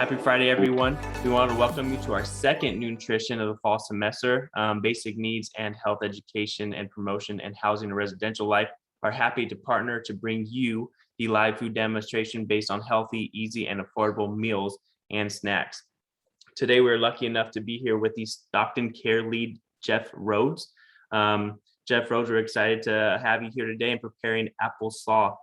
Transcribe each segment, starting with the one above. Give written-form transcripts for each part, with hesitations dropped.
Happy Friday, everyone. We want to welcome you to our second NOONtrition of the fall semester. Basic needs and health education and promotion and housing and residential life are happy to partner to bring you the live food demonstration based on healthy, easy, and affordable meals and snacks. Today, we're lucky enough to be here with the Stockton Care Lead, Jeff Rhodes. Jeff Rhodes, we're excited to have you here today and preparing apple slaw.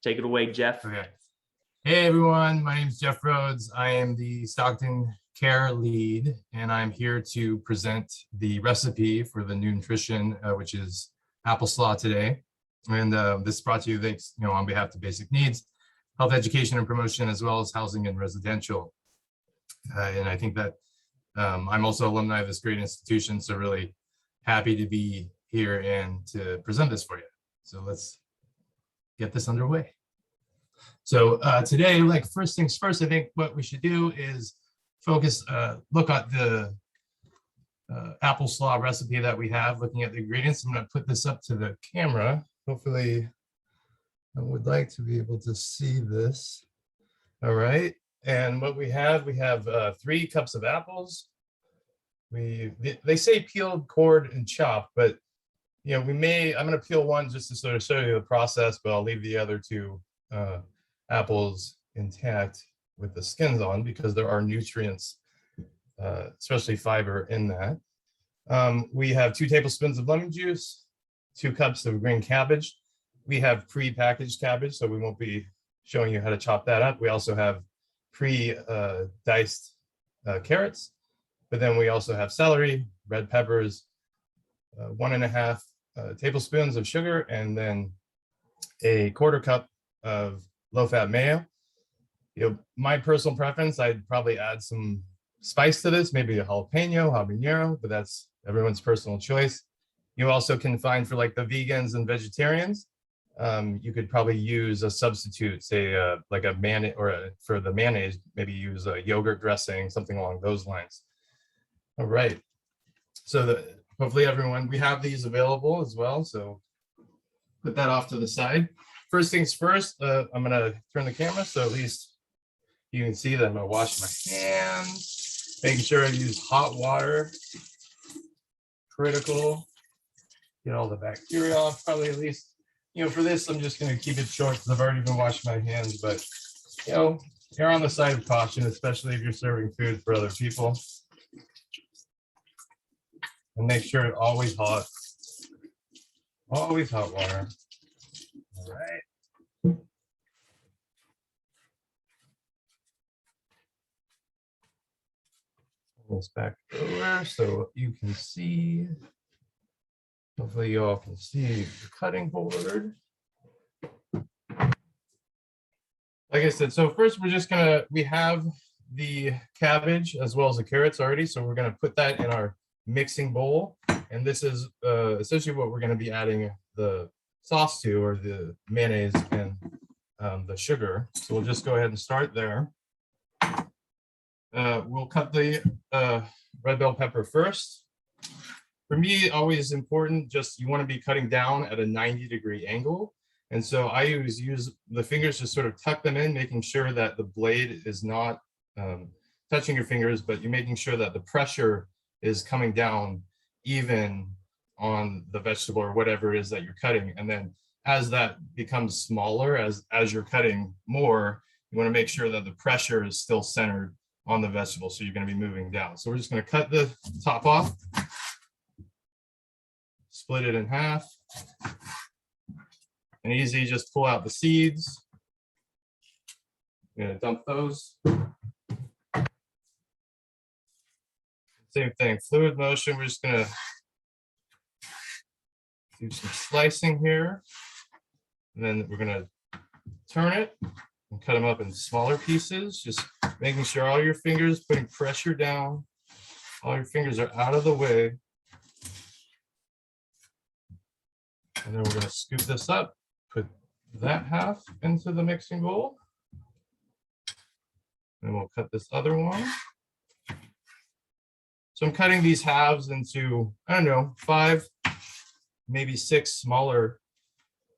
Take it away, Jeff. Okay. Hey everyone, my name is Jeff Rhodes. I am the Stockton Care Lead, and I'm here to present the recipe for the NOONtrition, which is apple slaw today. And this is brought to you, thanks, on behalf of Basic Needs, Health Education and Promotion, as well as Housing and Residential. And I think that I'm also alumni of this great institution, so really happy to be here and to present this for you. So let's get this underway. So today, like first things first, I think what we should do is focus, look at the apple slaw recipe that we have, looking at the ingredients. I'm going to put this up to the camera. Hopefully, I would like to be able to see this. All right. And what we have 3 cups of apples. They say peeled, cored, and chopped, but I'm going to peel one just to sort of show you the process, but I'll leave the other 2 apples intact with the skins on because there are nutrients, especially fiber, in that. We have 2 tablespoons of lemon juice, 2 cups of green cabbage. We have pre-packaged cabbage, so we won't be showing you how to chop that up. We also have pre-diced carrots, but then we also have celery, red peppers, 1.5 tablespoons of sugar, and then a 1/4 cup of low-fat mayo. My personal preference, I'd probably add some spice to this, maybe a jalapeno, habanero, but that's everyone's personal choice. You also can find, for like the vegans and vegetarians, you could probably use a substitute, say like a mayonnaise, or for the mayonnaise, maybe use a yogurt dressing, something along those lines. All right. So hopefully everyone, we have these available as well. So put that off to the side. First things first, I'm going to turn the camera so at least you can see that I'm going to wash my hands, making sure I use hot water. Critical. Get all the bacteria off, probably at least. For this, I'm just going to keep it short because I've already been washing my hands, but, err on the side of caution, especially if you're serving food for other people. And make sure it's always hot. Always hot water. All right. Pull this back over so you can see. Hopefully you all can see the cutting board. Like I said, so first we have the cabbage as well as the carrots already. So we're gonna put that in our mixing bowl. And this is essentially what we're gonna be adding the sauce to, or the mayonnaise and the sugar. So we'll just go ahead and start there. We'll cut the red bell pepper first. For me, always important, just you want to be cutting down at a 90-degree angle. And so I always use the fingers to sort of tuck them in, making sure that the blade is not touching your fingers, but you're making sure that the pressure is coming down even on the vegetable or whatever it is that you're cutting. And then as that becomes smaller, as you're cutting more, you want to make sure that the pressure is still centered on the vegetable. So you're going to be moving down. So we're just going to cut the top off. Split it in half, and easy, just pull out the seeds. I'm gonna dump those. Same thing, fluid motion. We're just gonna do some slicing here, and then we're gonna turn it and cut them up in smaller pieces, just making sure all your fingers, putting pressure down, all your fingers are out of the way. And then we're going to scoop this up, put that half into the mixing bowl. And we'll cut this other one. So I'm cutting these halves into, 5, maybe 6 smaller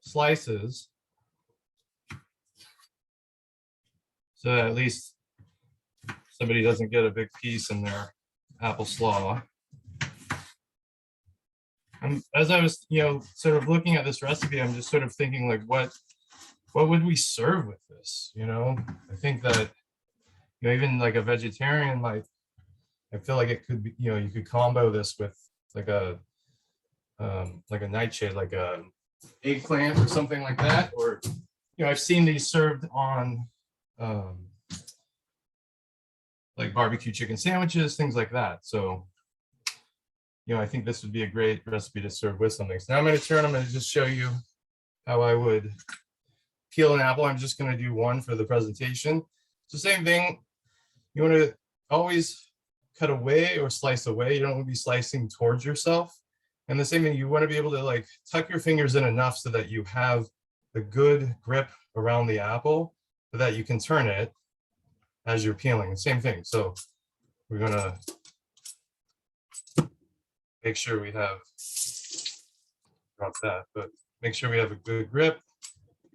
slices. So that at least somebody doesn't get a big piece in their apple slaw. And as I was, sort of looking at this recipe, I'm just sort of thinking like, what would we serve with this? I think that, even like a vegetarian might, I feel like it could be, you could combo this with like a nightshade, like a eggplant or something like that. Or, I've seen these served on like barbecue chicken sandwiches, things like that. So, I think this would be a great recipe to serve with something. So now I'm going to just show you how I would peel an apple. I'm just going to do one for the presentation. It's the same thing. You want to always cut away or slice away. You don't want to be slicing towards yourself. And the same thing, you want to be able to like tuck your fingers in enough so that you have a good grip around the apple so that you can turn it as you're peeling. Same thing. So we're going to make sure we have, drop that, but make sure we have a good grip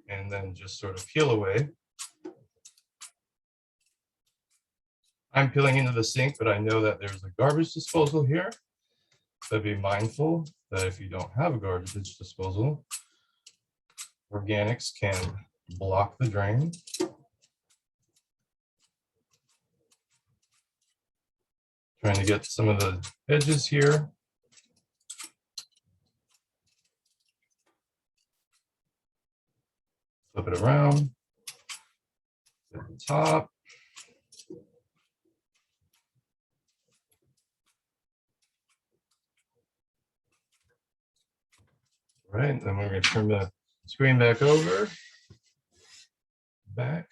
and then just sort of peel away. I'm peeling into the sink, but I know that there's a garbage disposal here. So be mindful that if you don't have a garbage disposal, organics can block the drain. Trying to get some of the edges here. Flip it around at the top. All right, then we're going to turn the screen back over. Back.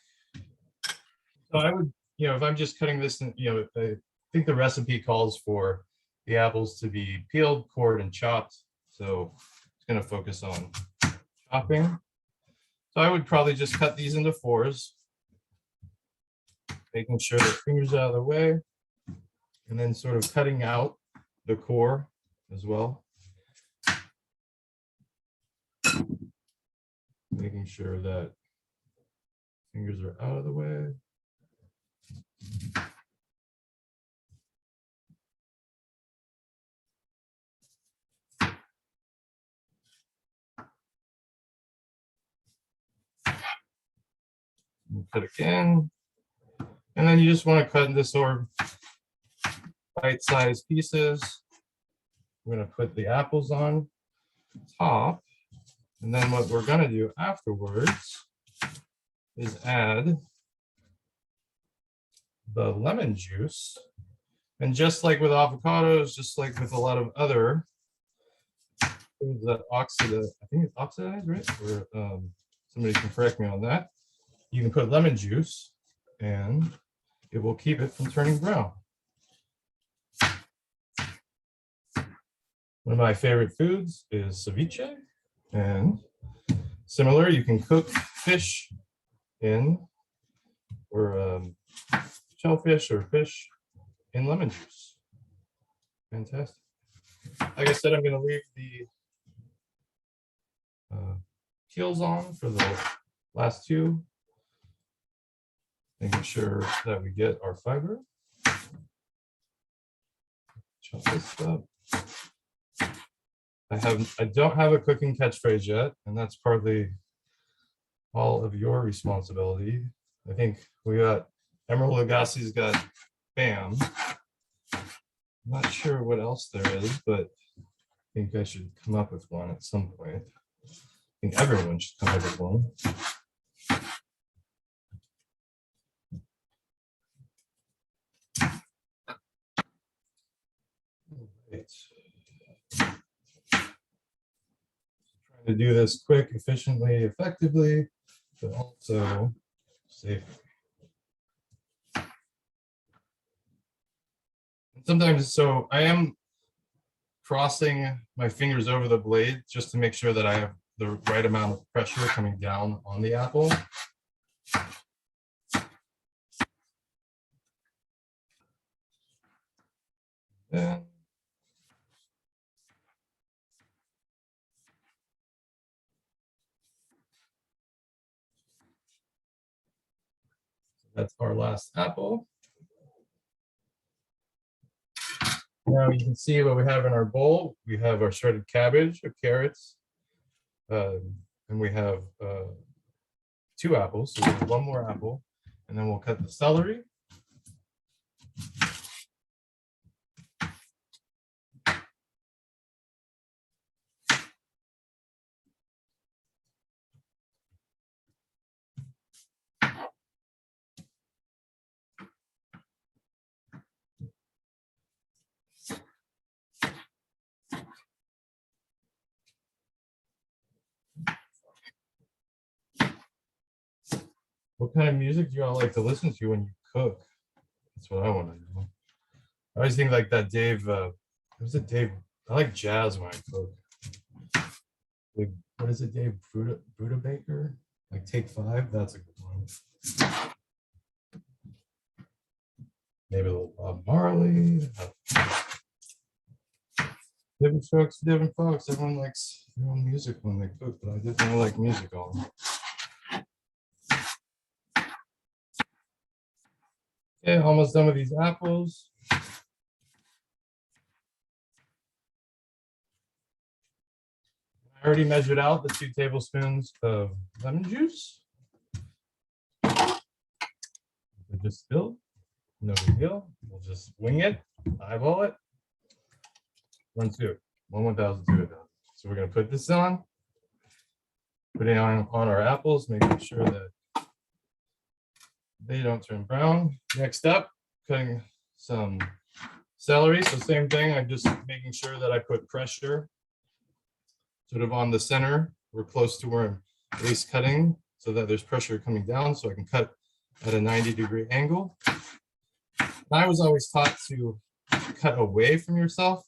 So I would, if I'm just cutting this, I think the recipe calls for the apples to be peeled, cored, and chopped. So it's going to focus on chopping. So I would probably just cut these into fours, making sure the fingers out of the way, and then sort of cutting out the core as well. Making sure that fingers are out of the way. Cut again. And then you just want to cut this sort of bite-sized pieces. We're going to put the apples on top. And then what we're going to do afterwards is add the lemon juice. And just like with avocados, just like with a lot of other foods that oxidize, I think it's oxidized, right? Or somebody can correct me on that. You can put lemon juice and it will keep it from turning brown. One of my favorite foods is ceviche. And similar, you can cook fish in, or shellfish or fish in lemon juice. Fantastic. Like I said, I'm going to leave the peels on for the last two. Making sure that we get our fiber. Chop this up. I don't have a cooking catchphrase yet, and that's partly all of your responsibility. I think we got Emerald Lagasse's got BAM. I'm not sure what else there is, but I think I should come up with one at some point. I think everyone should come up with one. Right. Trying to do this quick, efficiently, effectively, but also safe. Sometimes, so I am crossing my fingers over the blade just to make sure that I have the right amount of pressure coming down on the apple. And that's our last apple. Now you can see what we have in our bowl. We have our shredded cabbage, or carrots, and we have 2 apples. So we have 1 more apple, and then we'll cut the celery. What kind of music do you all like to listen to when you cook? That's what I want to know. I always think like that Dave, was it Dave? I like jazz when I cook. Like, what is it, Dave Buddha Baker? Like Take 5, that's a good one. Maybe a little Bob Marley. Different strokes, different folks. Everyone likes their own music when they cook, but I definitely like music on. Okay, almost done with these apples. I already measured out the 2 tablespoons of lemon juice. It just spilled. No big deal. We'll just wing it, eyeball it. 1, 2, 1 1,000, 2 1,000. So we're gonna put this on. Put it on our apples, making sure that they don't turn brown. Next up, cutting some celery. So same thing. I'm just making sure that I put pressure sort of on the center. We're close to where I'm base cutting so that there's pressure coming down so I can cut at a 90-degree angle. I was always taught to cut away from yourself.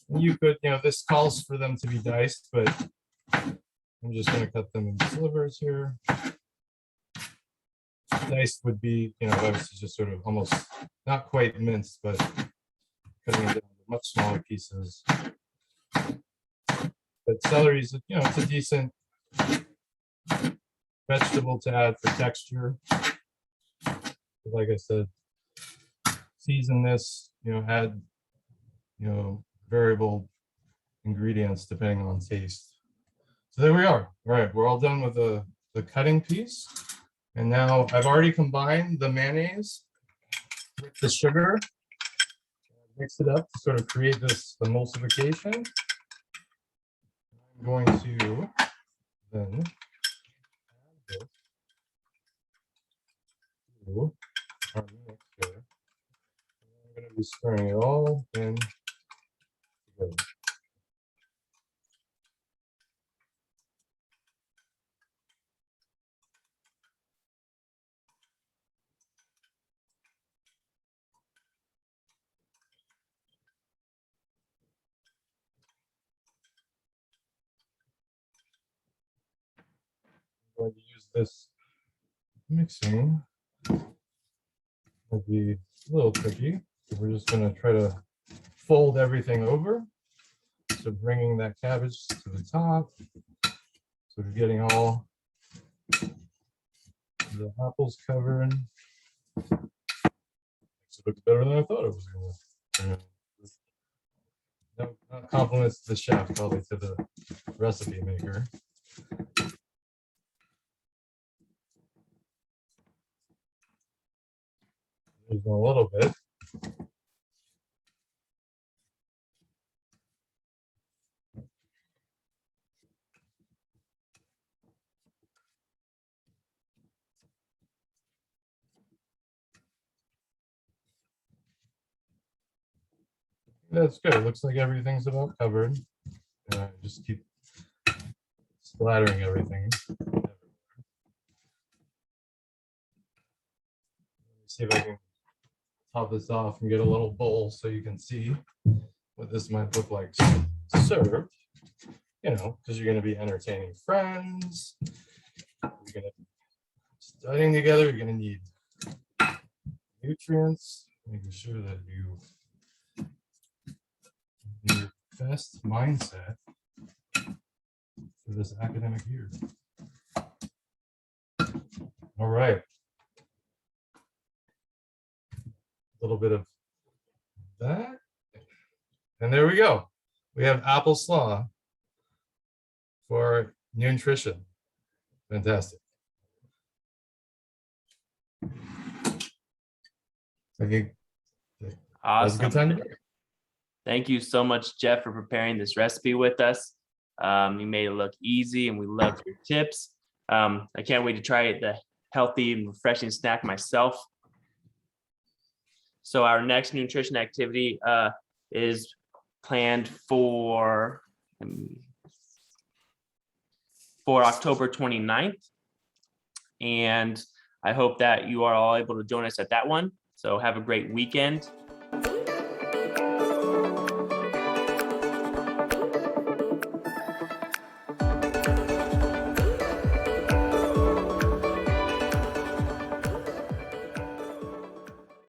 You could, this calls for them to be diced, but I'm just going to cut them in slivers here. Diced would be, obviously just sort of almost not quite minced, but cutting it into much smaller pieces. But celery is, it's a decent vegetable to add for texture. Like I said, season this, add, variable ingredients depending on taste. So there we are. All right, we're all done with the cutting piece. And now I've already combined the mayonnaise with the sugar. Mix it up to sort of create the emulsification. I'm going to then add this to our mixture. I'm going to be stirring it all in together. I'm going to use this mixing. It'll be a little tricky. So we're just going to try to fold everything over. So bringing that cabbage to the top. So we're getting all the apples covered. It looks better than I thought it was going to. No compliments to the chef, probably to the recipe maker. There's a little bit. That's good. It looks like everything's about covered. Just keep splattering everything. Let me see if I can top this off and get a little bowl so you can see what this might look like served. Because you're going to be entertaining friends. You're going to be studying together. You're going to need nutrients. Making sure that you your best mindset for this academic year. All right, little bit of that. And there we go. We have apple slaw for NOONtrition. Fantastic. I think that was a good Awesome. time. Thank you so much, Jeff, for preparing this recipe with us. You made it look easy and we loved your tips. I can't wait to try the healthy and refreshing snack myself. So our next nutrition activity is planned for October 29th. And I hope that you are all able to join us at that one. So have a great weekend